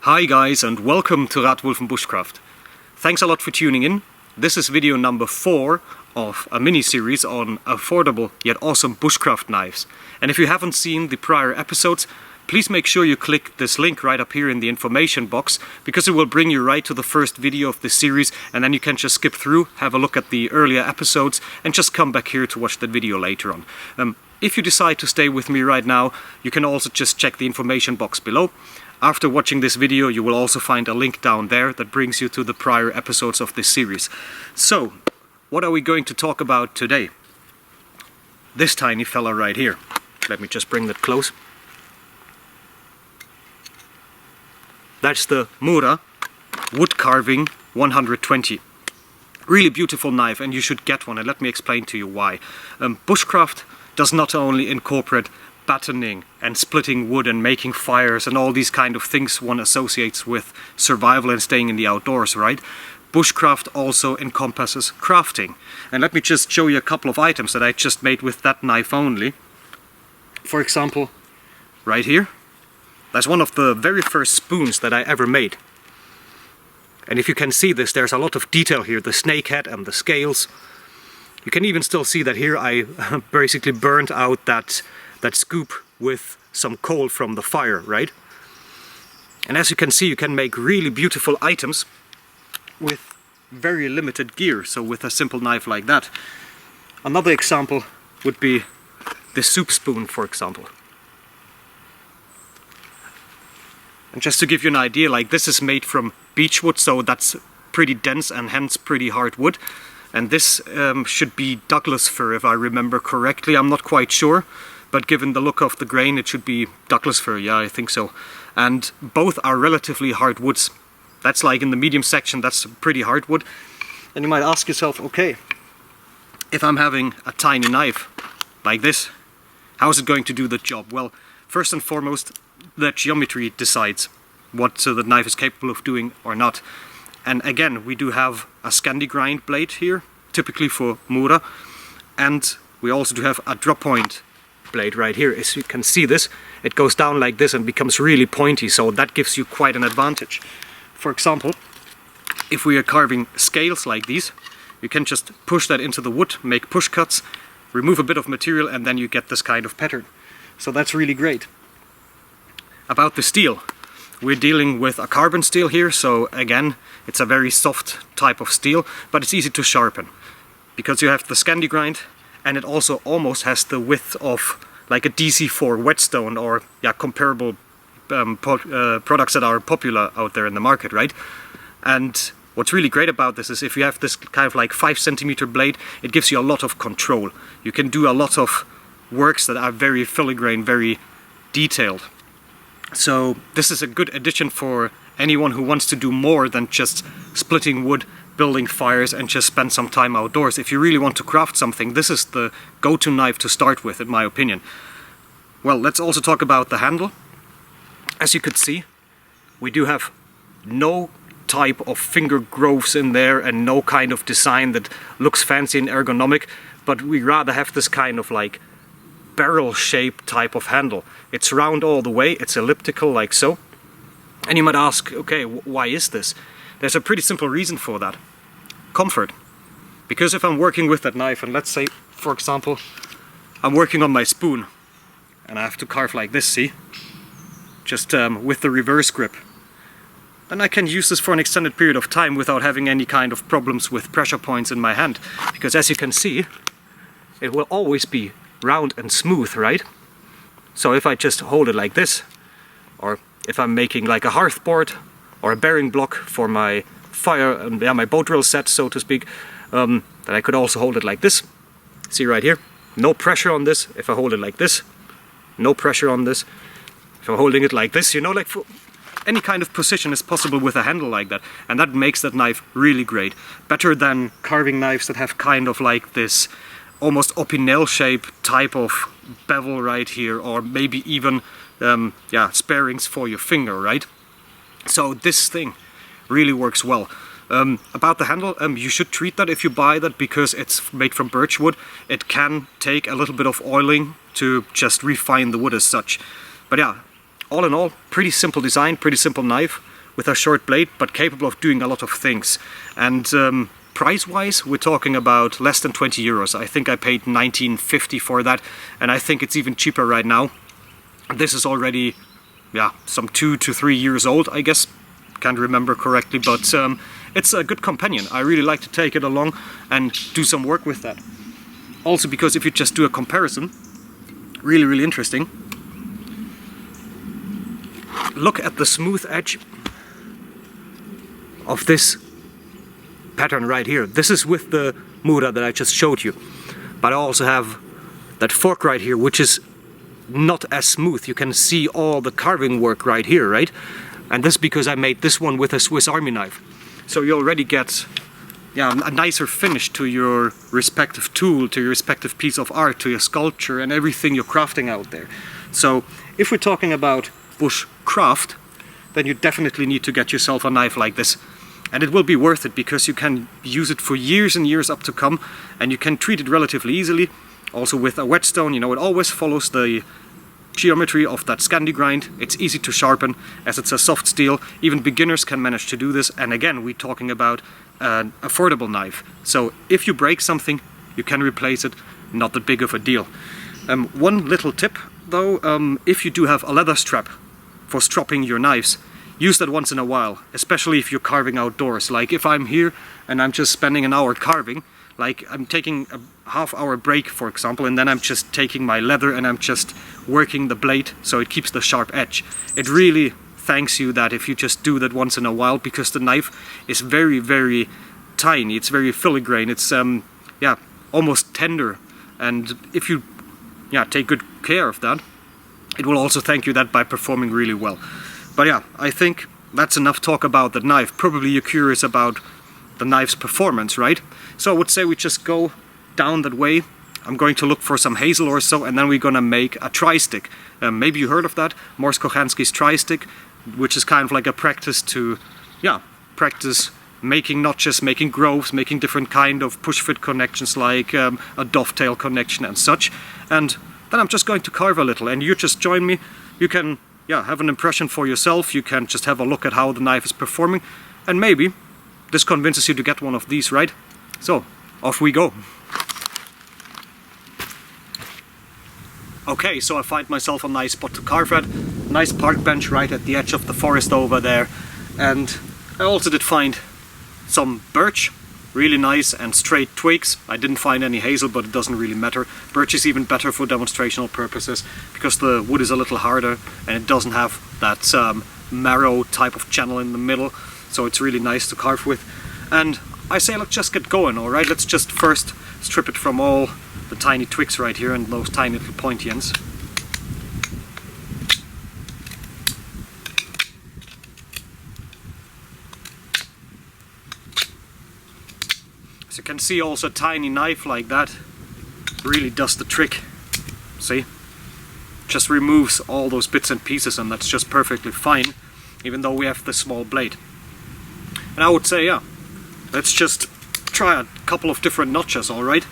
Hi guys, and welcome to Rathwulven Bushcraft. Thanks a lot for tuning in. This is video number 4 of a mini-series on affordable yet awesome bushcraft knives. And if you haven't seen the prior episodes, please make sure you click this link right up here in the information box, because it will bring you right to the first video of this series, and then you can just skip through, have a look at the earlier episodes, and just come back here to watch that video later on. If you decide to stay with me right now, you can also just check the information box below. After watching this video, you will also find a link down there that brings you to the prior episodes of this series. So, what are we going to talk about today? This tiny fella right here. Let me just bring that close. That's the Mura wood carving 120. Really beautiful knife, and you should get one, and let me explain to you why. Bushcraft does not only incorporate battening and splitting wood and making fires and all these kind of things one associates with survival and staying in the outdoors, right? Bushcraft also encompasses crafting. And let me just show you a couple of items that I just made with that knife only. For example, right here, that's one of the very first spoons that I ever made. And if you can see this, there's a lot of detail here, the snake head and the scales. You can even still see that here I basically burned out that scoop with some coal from the fire, right? And as you can see, you can make really beautiful items with very limited gear, so with a simple knife like that. Another example would be the soup spoon, for example. And just to give you an idea, like this is made from beechwood, so that's pretty dense and hence pretty hard wood. And this should be Douglas fir, if I remember correctly. I'm not quite sure, but given the look of the grain, it should be Douglas fir, yeah, I think so. And both are relatively hard woods. That's like in the medium section, that's pretty hard wood. And you might ask yourself, okay, if I'm having a tiny knife like this, how is it going to do the job? Well, first and foremost, the geometry decides what the knife is capable of doing or not. And again, we do have a Scandi grind blade here, typically for Mura, and we also do have a drop point blade right here. As you can see this, it goes down like this and becomes really pointy, so that gives you quite an advantage. For example, if we are carving scales like these, you can just push that into the wood, make push cuts, remove a bit of material, and then you get this kind of pattern. So that's really great. About the steel, we're dealing with a carbon steel here, so again, it's a very soft type of steel, but it's easy to sharpen because you have the Scandi grind, and it also almost has the width of like a DC4 whetstone or comparable products that are popular out there in the market, right? And what's really great about this is if you have this kind of like 5cm blade, it gives you a lot of control. You can do a lot of works that are very filigrane, very detailed. So this is a good addition for anyone who wants to do more than just splitting wood, building fires, and just spend some time outdoors. If you really want to craft something, this is the go-to knife to start with, in my opinion. Well, let's also talk about the handle. As you could see, we do have no type of finger grooves in there and no kind of design that looks fancy and ergonomic, but we rather have this kind of like barrel shape type of handle. It's round all the way, it's elliptical like so. And you might ask, okay, why is this? There's a pretty simple reason for that. Comfort. Because if I'm working with that knife, and let's say, for example, I'm working on my spoon, and I have to carve like this, see? Just with the reverse grip. Then I can use this for an extended period of time without having any kind of problems with pressure points in my hand. Because as you can see, it will always be round and smooth, right? So if I just hold it like this, or if I'm making like a hearth board or a bearing block for my fire and my bow drill set, so to speak, then I could also hold it like this. See right here, no pressure on this. If I hold it like this, no pressure on this. If I'm holding it like this, you know, like for any kind of position is possible with a handle like that, and that makes that knife really great. Better than carving knives that have kind of like this almost opinel shape type of bevel right here, or maybe even sparings for your finger, right? So this thing really works well. About the handle, you should treat that if you buy that, because it's made from birch wood. It can take a little bit of oiling to just refine the wood as such. But yeah, all in all, pretty simple design, pretty simple knife. with a short blade, but capable of doing a lot of things. And price-wise, we're talking about less than 20 euros. I think I paid 19.50 for that, and I think it's even cheaper right now. This is already, yeah, some 2 to 3 years old, I guess. Can't remember correctly, but it's a good companion. I really like to take it along and do some work with that. Also because if you just do a comparison, really interesting. Look at the smooth edge of this pattern right here. This is with the Mura that I just showed you. But I also have that fork right here, which is not as smooth. You can see all the carving work right here, right? And this is because I made this one with a Swiss Army knife. So you already get, yeah, a nicer finish to your respective tool, to your respective piece of art, to your sculpture and everything you're crafting out there. So if we're talking about bushcraft, then you definitely need to get yourself a knife like this. And it will be worth it because you can use it for years and years up to come, and you can treat it relatively easily. Also with a whetstone, you know, it always follows the geometry of that Scandi grind. It's easy to sharpen as it's a soft steel. Even beginners can manage to do this, and again, we're talking about an affordable knife. So if you break something, you can replace it, not that big of a deal. One little tip though, if you do have a leather strap for stropping your knives, use that once in a while, especially if you're carving outdoors. Like if I'm here and I'm just spending an hour carving, like I'm taking a half-hour break, for example, and then I'm just taking my leather and I'm just working the blade so it keeps the sharp edge. It really thanks you that if you just do that once in a while, because the knife is very tiny, it's very filigrane, it's yeah, almost tender, and if you take good care of that, it will also thank you that by performing really well. But yeah, I think that's enough talk about the knife. Probably you're curious about the knife's performance, right? So I would say we just go down that way. I'm going to look for some hazel or so, and then we're gonna make a tri-stick. Maybe you heard of that, Morse Kochanski's tri-stick, which is kind of like a practice to, practice making, not just making groves, making different kind of push-fit connections like a dovetail connection and such. And then I'm just going to carve a little, and you just join me. You can have an impression for yourself. You can just have a look at how the knife is performing, and maybe this convinces you to get one of these, right? So, off we go. Okay, so I find myself a nice spot to carve at. Nice park bench right at the edge of the forest over there. And I also did find some birch, really nice and straight twigs. I didn't find any hazel, but it doesn't really matter. Birch is even better for demonstrational purposes because the wood is a little harder and it doesn't have that marrow type of channel in the middle, so it's really nice to carve with. And I say let's just get going, alright? Let's just first strip it from all the tiny twigs right here and those tiny little pointy ends. As you can see, also a tiny knife like that really does the trick. See? Just removes all those bits and pieces, and that's just perfectly fine, even though we have the small blade. And I would say, let's just try a couple of different notches, alright?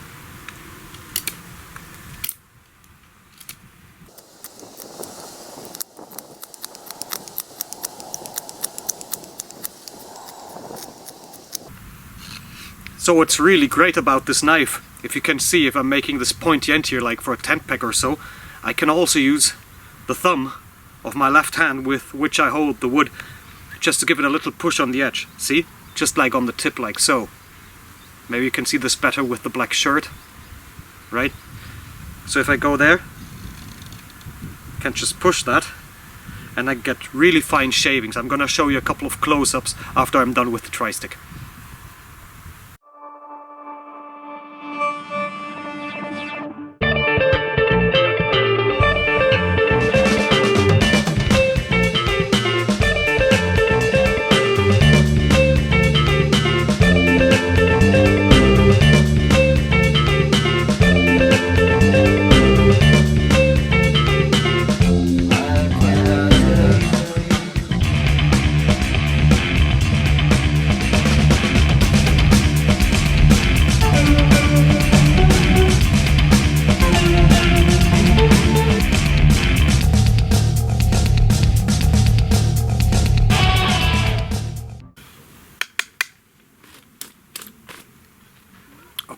So what's really great about this knife, if you can see, if I'm making this pointy end here like for a tent peg or so, I can also use the thumb of my left hand with which I hold the wood just to give it a little push on the edge. See? Just like on the tip, like so. Maybe you can see this better with the black shirt, right? So if I go there, I can just push that and I get really fine shavings. I'm gonna show you a couple of close-ups after I'm done with the tri-stick.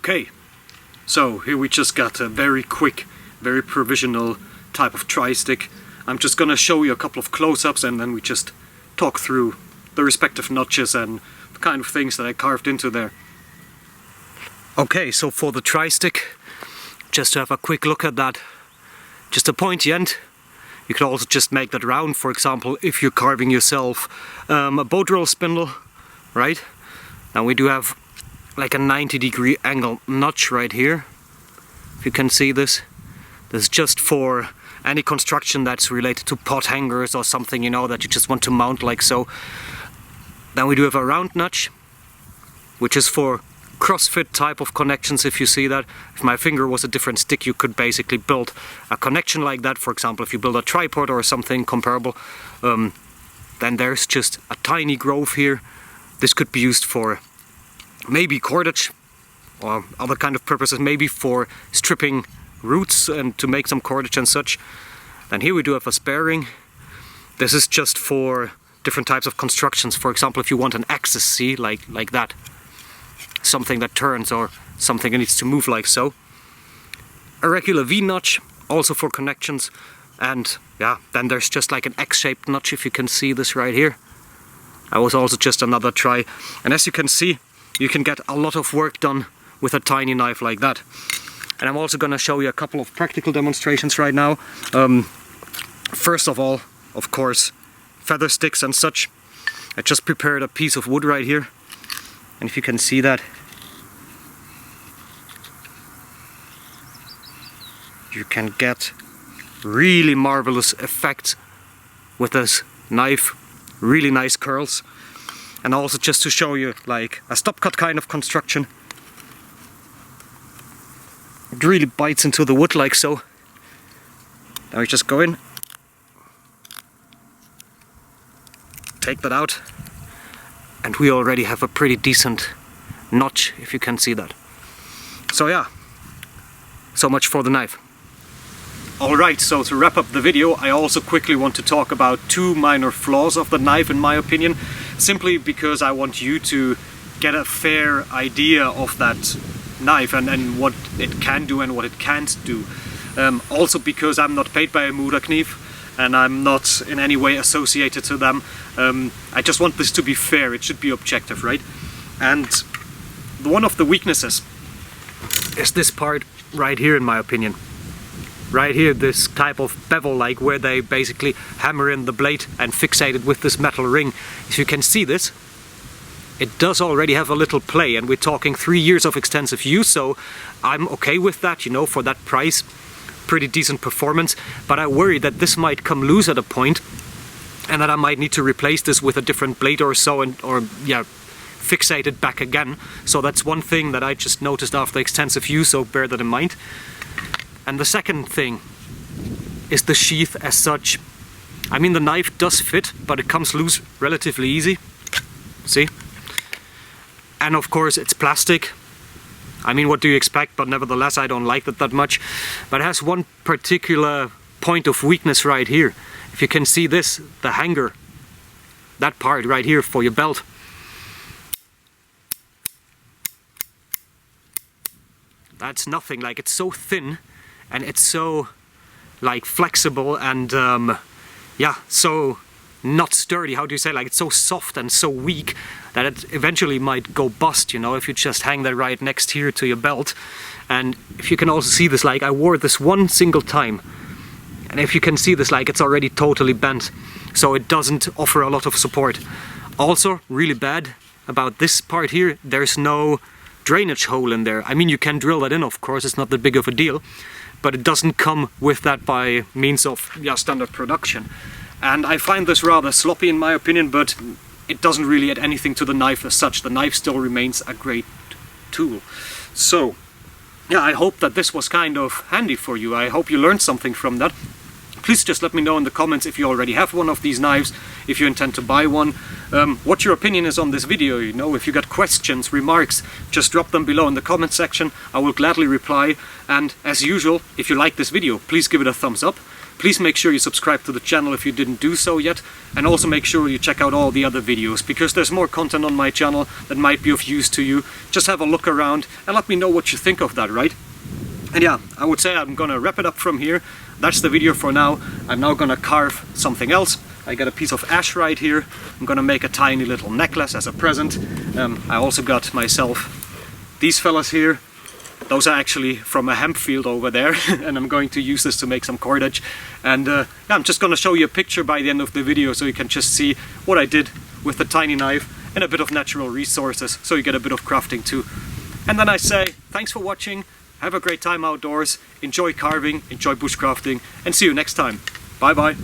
Okay, so here we just got a very quick, very provisional type of tri-stick. I'm just gonna show you a couple of close-ups and then we just talk through the respective notches and the kind of things that I carved into there. Okay, so for the tri-stick, just to have a quick look at that, just a pointy end. You could also just make that round, for example, if you're carving yourself a bow drill spindle, right? And we do have like a 90-degree angle notch right here. If you can see this, this is just for any construction that's related to pot hangers or something, you know, that you just want to mount like so. Then we do have a round notch, which is for crossfit type of connections. If you see that, if my finger was a different stick, you could basically build a connection like that. For example, if you build a tripod or something comparable, then there's just a tiny groove here. This could be used for maybe cordage or other kind of purposes, maybe for stripping roots and to make some cordage and such. Then here we do have a spare ring. This is just for different types of constructions. For example, if you want an axis, see, like that, something that turns or something that needs to move like so. A regular V-notch, also for connections. And yeah, then there's just like an X-shaped notch, if you can see this right here. That was also just another try. And as you can see, you can get a lot of work done with a tiny knife like that. And I'm also going to show you a couple of practical demonstrations right now. First of all, of course, feather sticks and such. I just prepared a piece of wood right here. And if you can see that, you can get really marvelous effects with this knife. Really nice curls. And also just to show you like a stop cut kind of construction. It really bites into the wood like so. Now we just go in, take that out, and we already have a pretty decent notch, if you can see that. So yeah, so much for the knife. Alright, so to wrap up the video, I also quickly want to talk about two minor flaws of the knife, in my opinion, simply because I want you to get a fair idea of that knife and what it can do and what it can't do. Also because I'm not paid by Morakniv and I'm not in any way associated to them. I just want this to be fair, it should be objective, right? And one of the weaknesses is this part right here, in my opinion. Right here, this type of bevel, like where they basically hammer in the blade and fixate it with this metal ring. If you can see this, it does already have a little play, and we're talking 3 years of extensive use, so I'm okay with that, you know, for that price. Pretty decent performance, but I worry that this might come loose at a point and that I might need to replace this with a different blade or so, or yeah, fixate it back again. So that's one thing that I just noticed after extensive use, so bear that in mind. And the second thing is the sheath as such. I mean, the knife does fit, but it comes loose relatively easy. See? And of course it's plastic. I mean, what do you expect? But nevertheless, I don't like that much. But it has one particular point of weakness right here. If you can see this, the hanger, that part right here for your belt. That's nothing, like it's so thin and it's so like flexible and yeah, so not sturdy. How do you say, like it's so soft and so weak that it eventually might go bust, you know, if you just hang that right next here to your belt. And if you can also see this, like I wore this one single time, and if you can see this, like it's already totally bent, so it doesn't offer a lot of support. Also really bad about this part here, there's no drainage hole in there. I mean, you can drill that in, of course, it's not that big of a deal, but it doesn't come with that by means of standard production. And I find this rather sloppy in my opinion, but it doesn't really add anything to the knife as such. The knife still remains a great tool. So yeah, I hope that this was kind of handy for you. I hope you learned something from that. Please just let me know in the comments if you already have one of these knives, if you intend to buy one, what your opinion is on this video. You know, if you got questions, remarks, just drop them below in the comment section. I will gladly reply. And as usual, if you like this video, please give it a thumbs up. Please make sure you subscribe to the channel if you didn't do so yet, and also make sure you check out all the other videos, because there's more content on my channel that might be of use to you. Just have a look around and let me know what you think of that, right? And yeah, I would say I'm gonna wrap it up from here. That's the video for now. I'm now gonna carve something else. I got a piece of ash right here. I'm gonna make a tiny little necklace as a present. I also got myself these fellas here. Those are actually from a hemp field over there, and I'm going to use this to make some cordage. And yeah, I'm just gonna show you a picture by the end of the video so you can just see what I did with the tiny knife and a bit of natural resources, so you get a bit of crafting too. And then I say, thanks for watching, have a great time outdoors, enjoy carving, enjoy bushcrafting, and see you next time. Bye bye.